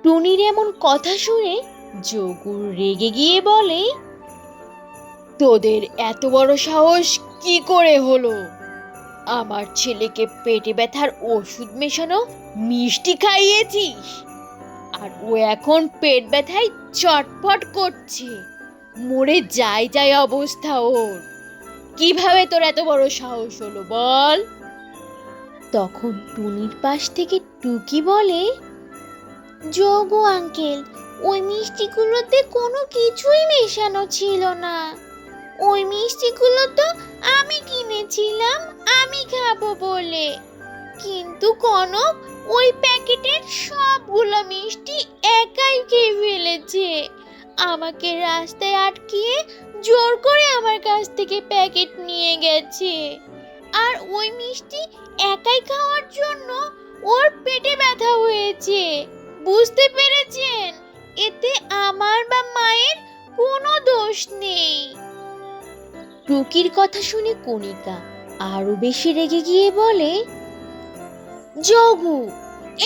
টুনির এমন কথা শুনে যোগু রেগে গিয়ে বলে, তোদের এত বড় সাহস কি করে হলো? আমার ছেলেকে পেটে ব্যথার ওষুধ মেশানো মিষ্টি খাইয়েছিস, আর ও এখন পেট ব্যথায় চটপট করছে, মরে যায় যায় অবস্থা ওর। কিভাবে তোর এত বড় সাহস হলো বল? তখন টুনির পাশ থেকে টুকি বলে, যোগু আঙ্কেল, ওই মিষ্টিগুলোতে কোনো কিছুই মেশানো ছিল না। ওই মিষ্টিগুলো তো আমি কিনেছিলাম আমি খাবো বলে, কিন্তু কনক ওই প্যাকেটের সবগুলো মিষ্টি একাই খেয়ে ফেলেছে। আমাকে রাস্তায় আটকিয়ে জোর করে আমার কাছ থেকে প্যাকেট নিয়ে গেছে, আর ওই মিষ্টি একাই খাওয়ার জন্য ওর পেটে ব্যথা হয়েছে। বুঝতে পেরেছেন? এতে আমার বা মায়ের কোনো দোষ নেই। টুকির কথা শুনে কণিকা আরো বেশি রেগে গিয়ে বলে, যোগু,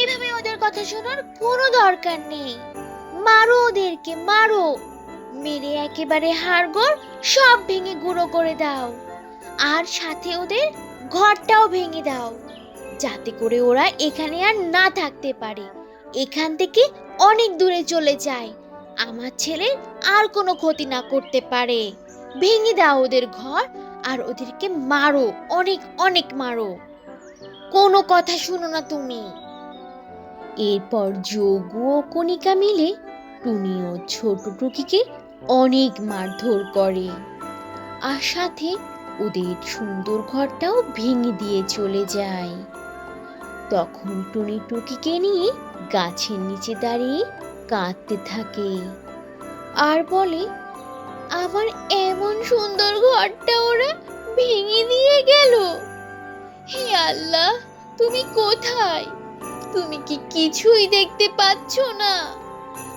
এভাবে ওদের কথা শোনার কোনো দরকার নেই। মারো ওদেরকে, মারো, মেরে একেবারে হাড়গোড় সব ভেঙে গুঁড়ো করে দাও, আর সাথে ওদের ঘরটাও ভেঙে দাও, যাতে করে ওরা এখানে আর না থাকতে পারে, এখান থেকে অনেক দূরে চলে যায়, আমার ছেলের আর কোনো ক্ষতি না করতে পারে। ভেঙে দাও ওদের ঘর, আর ওদেরকে মারো, অনেক অনেক মারো, কোনো কথা শুনো না তুমি। এরপর যোগু ও কণিকা মিলে টুনি ও ছোট টুকিকে অনেক মারধর করে, আর সাথে ওদের সুন্দর ঘরটাও ভেঙে দিয়ে চলে যায়। তখন টুনি টুকিকে নিয়ে গাছের নিচে দাঁড়িয়ে কাঁদতে থাকে আর বলে, আমার এমন সুন্দর ঘরটা ওরা ভেঙে দিয়ে গেল। হে আল্লাহ, তুমি কোথায়? তুমি কি কিছুই দেখতে পাচ্ছ না?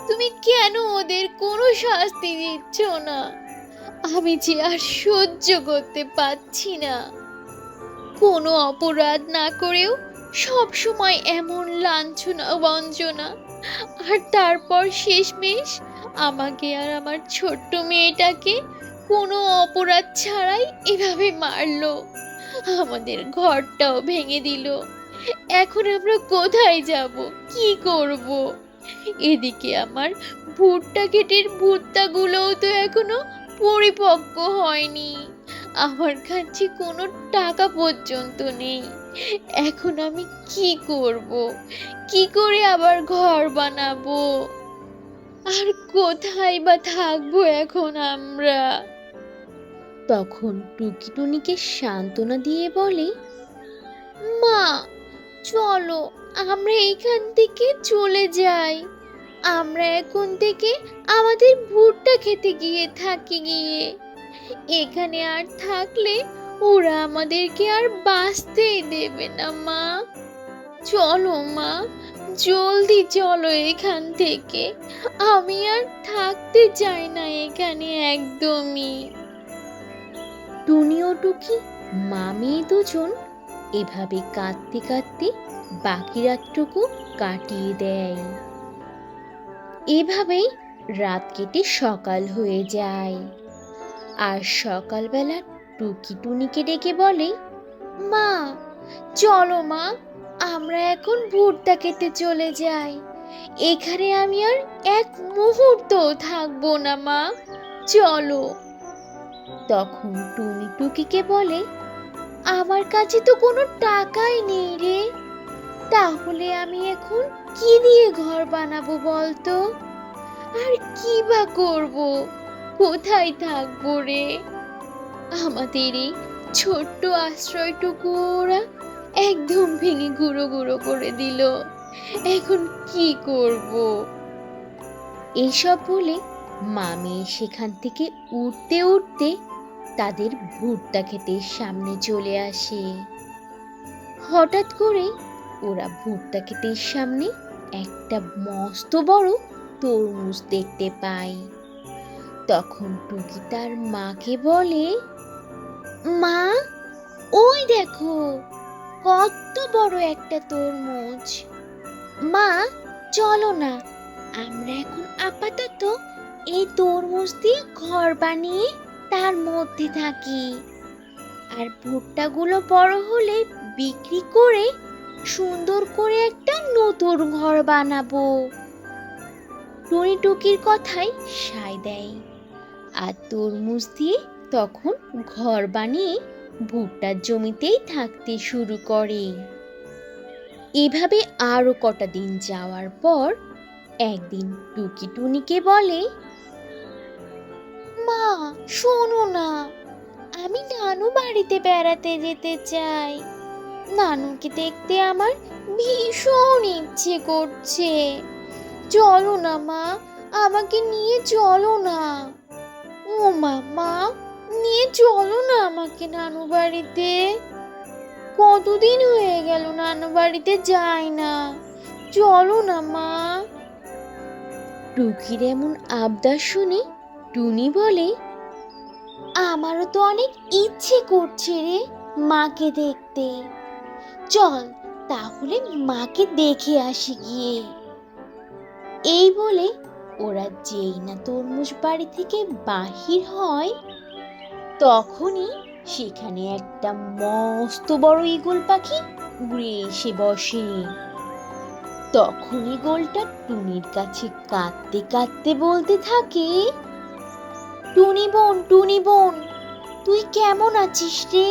তুমি কেন ওদের কোনো শাস্তি দিচ্ছ না? আমি যে আর সহ্য করতে পারছি না। কোনো অপরাধ না করেও সব সময় এমন লাঞ্ছনা বঞ্চনা, আর তারপর শেষমেশ আমাকে আর আমার ছোট্ট মেয়েটাকে কোনো অপরাধ ছাড়াই এভাবে মারলো, আমাদের ঘরটাও ভেঙে দিল। এখন আমরা কোথায় যাব, কি করব? এদিকে আমার ভুট্টা ক্ষেতের ভুট্টাগুলোও তো এখনো পরিপক্ক হয়নি, আমার কাছে কোনো টাকা পর্যন্ত নেই। এখন আমি কি করব? কি করে আবার ঘর বানাবো? আর কোথায় বা থাকবো এখন আমরা? তখন টুকি টুনিকে সান্ত্বনা দিয়ে বলে, মা, চলো আমরা এখান থেকে চলে যাই। আমরা এখন থেকে আমাদের ভুট্টা খেতে গিয়ে থাকি গিয়ে। এখানে আর থাকলে ওরা আমাদেরকে আর বাঁচতেই দেবে না মা। চলো মা, জলদি চলো এখান থেকে। আমি আর থাকতে চাই না এখানে একদমই। টুনি ও টুকি মা মেয়ে দুজন এভাবে কাঁদতে কাঁদতে বাকি রাতটুকু কাটিয়ে দেয়। এভাবেই রাত কেটে সকাল হয়ে যায়, আর সকালবেলা টুকি টুনিকে ডেকে বলে, মা, চলো মা, আমরা এখন ভুট্টা খেতে চলে যাই। এখানে আমি আর এক মুহূর্তও থাকবো না মা, চলো। তখন টুনি টুকিকে বলে, আমার কাছে তো কোনো টাকাই নেই রে, তাহলে আমি এখন কি দিয়ে ঘর বানাবো বলতো? আর কি বা করবো, কোথায় থাকবো রে? আমাদের এই ছোট্ট আশ্রয়টুকু ওরা একদম ভেঙে গুঁড়ো গুঁড়ো করে দিল, এখন কি করব? এইসব বলে মামি সেখান থেকে উঠতে উঠতে তাদের ভুট্টা ক্ষেতের সামনে চলে আসে। হঠাৎ করে ওরা ভুট্টা ক্ষেতের সামনে একটা মস্ত বড় তরমুজ দেখতে পায়। তখন টুকি তার মাকে বলে, মা, ওই দেখো কত বড় একটা তরমুজ। মা, চলো না, আমরা এখন আপাতত এই তরমুজ দিয়ে ঘর বানিয়ে তার মধ্যে থাকি, আর ভুট্টাগুলো বড় হলে বিক্রি করে সুন্দর করে একটা নতুন ঘর বানাবো। টুনি টুকির কথাই সায় দেয়, আর তরমুজ দিয়ে তখন ঘর বানিয়ে ভুট্টার জমিতেই থাকতে শুরু করে। এভাবে আরো কটা দিন যাওয়ার পর একদিন টুকি টুনিকে বলে, মা শোনো না, আমি নানু বাড়িতে বেড়াতে যেতে চাই। নানুকে দেখতে আমার ভীষণ ইচ্ছে করছে। চলো না মা, আমাকে নিয়ে চলো না। ও মা, মা নিয়ে চলো না আমাকে নানু বাড়িতে। কতদিন হয়ে গেল নানু বাড়িতে যাই না, চলো না মা। টুকির এমন আবদার শুনে টুনি বলে, আমারও তো অনেক ইচ্ছে করছে রে মাকে দেখতে। চল তাহলে মাকে দেখে আসি গিয়ে। এই বলে ওরা যেই না তরমুজ বাড়ি থেকে বাহির হয়, তখনই সেখানে একটা মস্ত বড় ঈগল পাখি উড়ে এসে বসে। তখন ঈগলটা টুনির কাছে কাঁদতে কাঁদতে বলতে থাকে, টুনি বোন, তুই কেমন আছিস রে?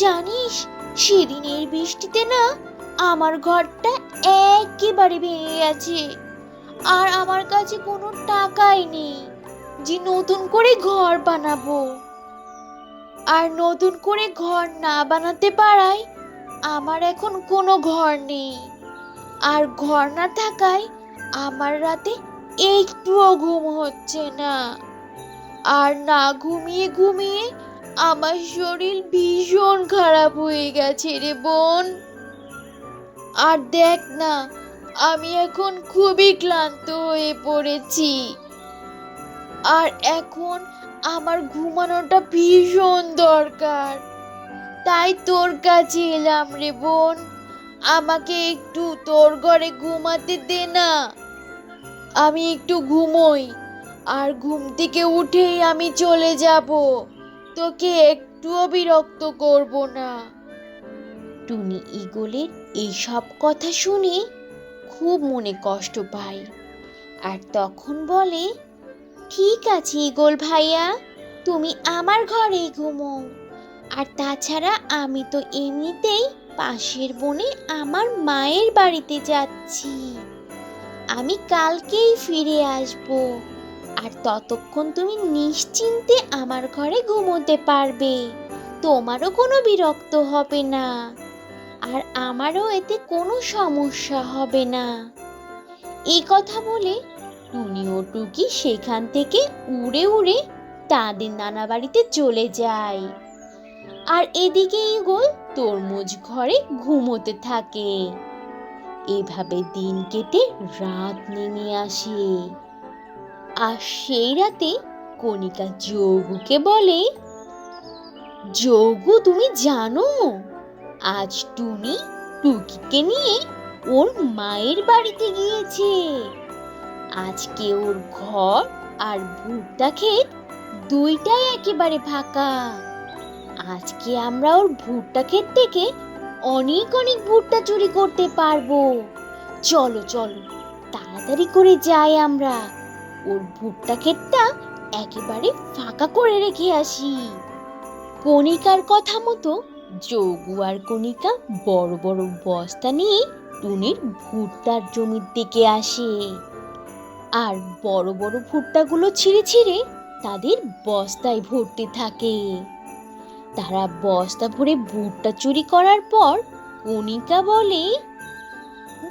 জানিস সেদিনের বৃষ্টিতে না আমার ঘরটা একেবারে ভেঙে গেছে, আর আমার কাছে কোনো টাকাই নেই যে নতুন করে ঘর বানাবো। আর নতুন করে ঘর না বানাতে পারায় আমার এখন কোনো ঘর নেই, আর ঘর না থাকায় আমার রাতে একটুও ঘুম হচ্ছে না। আর না ঘুমিয়ে ঘুমিয়ে আমার শরীর ভীষণ খারাপ হয়ে গেছে রে বোন। আর দেখ না, আমি এখন খুবই ক্লান্ত হয়ে পড়েছি, আর এখন আমার ঘুমানোটা ভীষণ দরকার। তাই তোর কাছে এলাম রে বোন, আমাকে একটু তোর ঘরে ঘুমাতে দে না। আমি একটু ঘুমোই, আর ঘুম থেকে উঠেই আমি চলে যাব, তোকে একটুও বিরক্ত করব না। টুনি ঈগলের এই সব কথা শুনে খুব মনে কষ্ট পায়, আর তখন বলে, ঠিক আছে ঈগল ভাইয়া, তুমি আমার ঘরেই ঘুমো। আর তাছাড়া আমি তো এমনিতেই পাশের বনে আমার মায়ের বাড়িতে যাচ্ছি, আমি কালকেই ফিরে আসব। আর ততক্ষণ তুমি নিশ্চিন্তে আমার ঘরে ঘুমোতে পারবে, তোমারও কোনো বিরক্ত হবে না, আর আমারও এতে কোনো সমস্যা হবে না। এই কথা বলে টুনি ও টুকি সেখান থেকে উড়ে উড়ে তাদের নানা বাড়িতে চলে যায়, আর এদিকে ঈগল তরমুজ ঘরে ঘুমোতে থাকে। এভাবে দিন কেটে রাত নেমে আসে, আর সেই রাতে কণিকা যোগুকে বলে, যোগু তুমি জানো, আজ টুনি টুকিকে নিয়ে ওর মায়ের বাড়িতে গিয়েছে। আজকে ওর ঘর আর ভুট্টা ক্ষেত দুইটাই একেবারে ফাঁকা। আজকে আমরা ওর ভুট্টা ক্ষেত থেকে অনেক অনেক ভুট্টা চুরি করতে পারবো। চলো চলো তাড়াতাড়ি করে যাই, আমরা ওর ভুট্টা ক্ষেতটা একেবারে ফাঁকা করে রেখে আসি। কণিকার কথা মতো যোগু আর কণিকা বড় বড় বস্তা নিয়ে টুনির ভুট্টার জমির দিকে আসে, আর বড় বড় ভুট্টাগুলো ছিঁড়ে ছিঁড়ে তাদের বস্তায় ভরতে থাকে। তারা বস্তা ভরে ভুট্টা চুরি করার পর কণিকা বলে,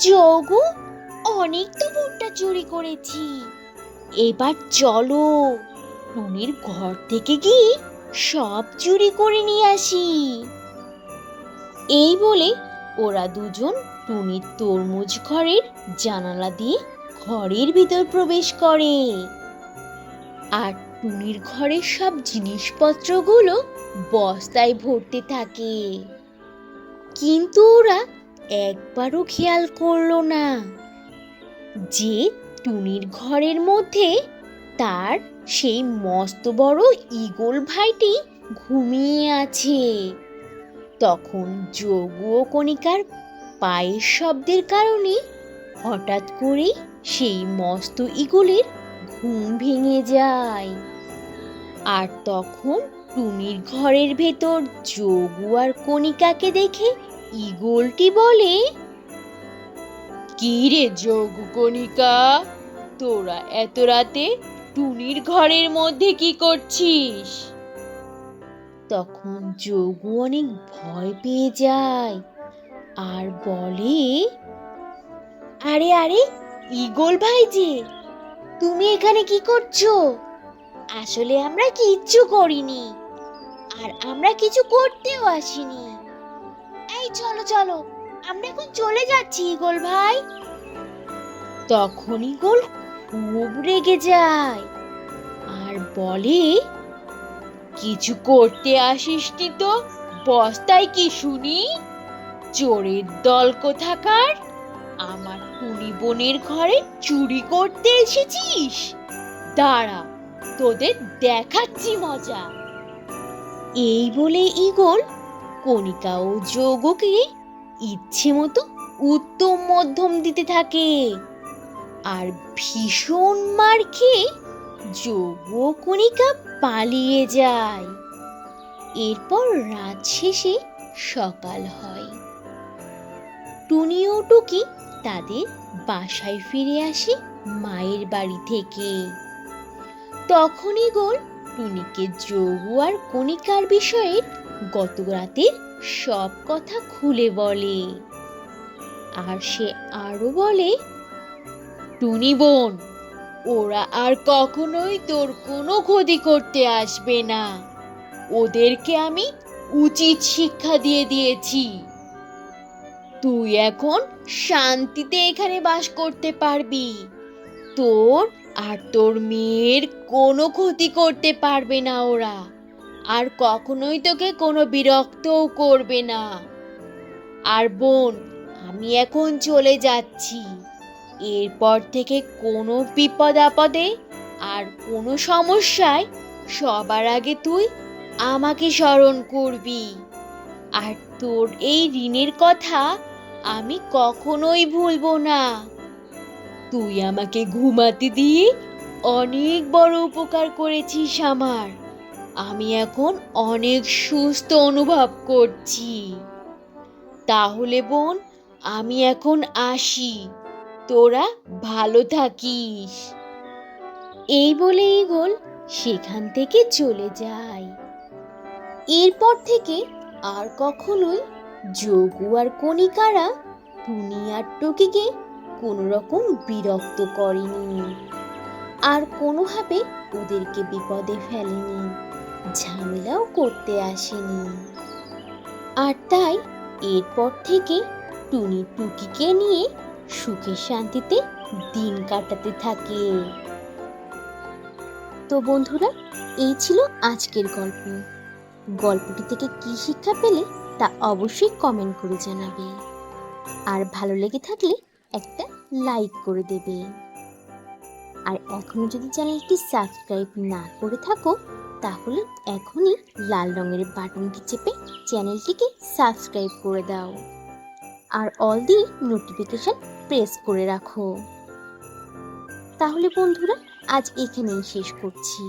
যোগু অনেক তো ভুট্টা চুরি করেছি, এবার চলো টুনির ঘর থেকে গিয়ে সব চুরি করে নিয়ে আসি। এই বলে ওরা দুজন টুনির তরমুজ ঘরের জানালা দিয়ে ঘরের ভিতর প্রবেশ করে, আর টুনির ঘরের সব জিনিসপত্রগুলো বস্তায় ভরতে থাকে। কিন্তু ওরা একবারও খেয়াল করলো না যে টুনির ঘরের মধ্যে তার সেই মস্ত বড় ঈগল ভাইটি ঘুমিয়ে আছে। তখন যোগু ও কণিকার পায়ের শব্দের কারণে হঠাৎ করে সেই মস্ত ঈগলের ঘুম ভেঙে যায়। আর তখন টুনির ঘরের ভেতর যোগু আর কণিকাকে দেখে ঈগলটি বলে, কি রে যোগু কণিকা, তোরা এত রাতে টুনির ঘরের মধ্যে কি করছিস? তখন যোগু অনেক ভয় পেয়ে যায় আর বলে, আরে আরে ঈগল ভাই যে, তুমি এখানে কি করছো? আসলে আমরা কিচ্ছু করিনি, আর আমরা কিছু করতেও আসিনি। এই চলো চলো, আমরা এখন চলে যাচ্ছি ঈগল ভাই। তখন ঈগল খুব রেগে যায় আর বলে, কিছু করতে আসিসনি তো বস্তায় কি শুনি? চোরের দল কোথাকার, আমার টুনি বোনের ঘরে চুরি করতে এসেছিস? দাঁড়া, তোদের দেখাচ্ছি মজা। এই বলে ঈগল কণিকা ও যোগকে ইচ্ছে মতো উত্তম মধ্যম দিতে থাকে। আর ভীষণ মার খেয়ে যোগু ও কণিকা পালিয়ে যায়। এরপর রাত শেষে সকাল হয়। টুনি ও টুকি তাদের বাসায় ফিরে আসে মায়ের বাড়ি থেকে। তখন ঈগল টুনিকে যোগু আর কণিকার বিষয়ে গত রাতের সব কথা খুলে বলে। আর সে আরো বলে, টুনি বোন, ওরা আর কখনোই তোর কোনো ক্ষতি করতে আসবে না। ওদেরকে আমি উচিত শিক্ষা দিয়ে দিয়েছি। তুই এখন শান্তিতে এখানে বাস করতে পারবি। তোর আর তোর মেয়ের কোনো ক্ষতি করতে পারবে না ওরা, আর কখনোই তোকে কোনো বিরক্তও করবে না। আর বোন, আমি এখন চলে যাচ্ছি। এরপর থেকে কোনো বিপদ আপদে আর কোনো সমস্যায় সবার আগে তুই আমাকে স্মরণ করবি। আর তোর এই ঋণের কথা আমি কখনোই ভুলবো না। তুই আমাকে ঘুমাতে দিয়ে অনেক বড় উপকার করেছিস আমার। আমি এখন অনেক সুস্থ অনুভব করছি। তাহলে বোন, আমি এখন আসি। তোরা ভালো থাকিস। এই বলে ঈগল সেখান থেকে চলে যায়। এরপর থেকে আর কখনোই যোগু আর কণিকারা টুনি আর টুকিকে কোনো রকম বিরক্ত করেনি, আর কোনোভাবে ওদেরকে বিপদে ফেলেনি, ঝামেলাও করতে আসেনি। আর তাই এরপর থেকে টুনি টুকিকে নিয়ে সুখে শান্তিতে দিন কাটাতে থাকে। তো বন্ধুরা, এই ছিল আজকের গল্প। গল্পটি থেকে কি শিক্ষা পেলে তা অবশ্যই কমেন্ট করে জানাবে। আর ভালো লেগে থাকলে একটা লাইক করে দেবে। আর এখনো যদি চ্যানেলটি সাবস্ক্রাইব না করে থাকো, তাহলে এখনই লাল রঙের বাটনটি চেপে চ্যানেলটিকে সাবস্ক্রাইব করে দাও। আর অল দি নোটিফিকেশন প্রেস করে রাখো। তাহলে বন্ধুরা, আজ এখানেই শেষ করছি।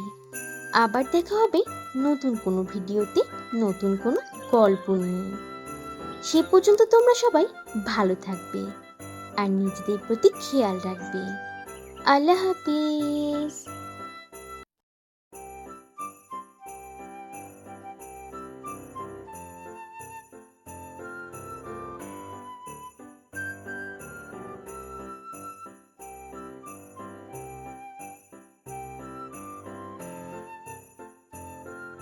আবার দেখা হবে নতুন কোনো ভিডিওতে, নতুন কোনো গল্প নিয়ে। সে পর্যন্ত তোমরা সবাই ভালো থাকবে আর নিজেদের প্রতি খেয়াল রাখবে। আল্লাহ হাফিজ।